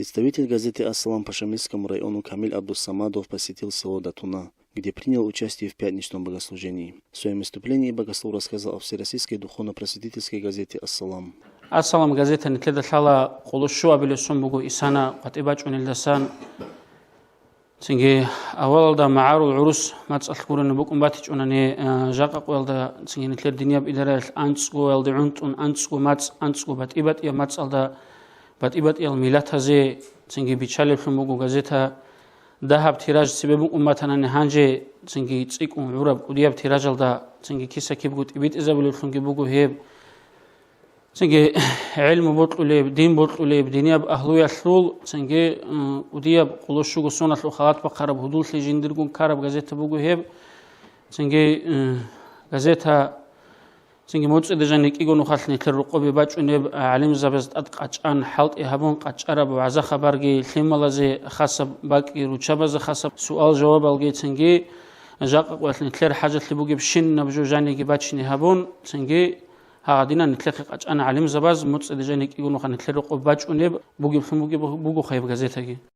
Представитель газеты «Ассалам» по Шамильскому району Камиль Абдус-Самадов посетил село Датуна, где принял участие в пятничном богослужении. В своем выступлении богослов рассказал о всероссийской духовно-просветительской газете «Ассалам». «Ассалам» газета не тледашала холушу абилесум бугу исана катибачун илдасан. Цинги авалда маарул урус мацалкурен букум батичунане жакакуэлда цинги не тлед диниаб идарал ансгуэлда унтун ансгу мац ансгу батибат я мацалда батибат ил милатазе цинги бичалефлум бугу газета дахаб тираж себебу умматанане ханже цинги цикун ураб удиаб тиражалда цинги кисакибгут ибит изабулефлумги бугу хеб цинги علم بطلب دين بطلب دينياب أهلو يسلول цинги ودياب قلوشو قصونا الخالات بقرب هدول لجندرقون كارب غازيتا بوغو هيب цинги غازيتا цинги موتس دجانيك إيغونو خالتني تلرقوبي باچونيب علم زابزت أدقاچان حالت إهابون قاچارب وعزا خبارگي خيمالازي خاصب باقي روچاباز خاصب سؤال جواب الگي цинги جاقق واتلني تلر حاجة لبوغي بشين نبجو جانيكي باچني هابون цинги هادينا نتلقى أنا علم زباز متصدق جانيك يقولون خان نتلقى باج ونب بوجي بوجي خيب غازيتها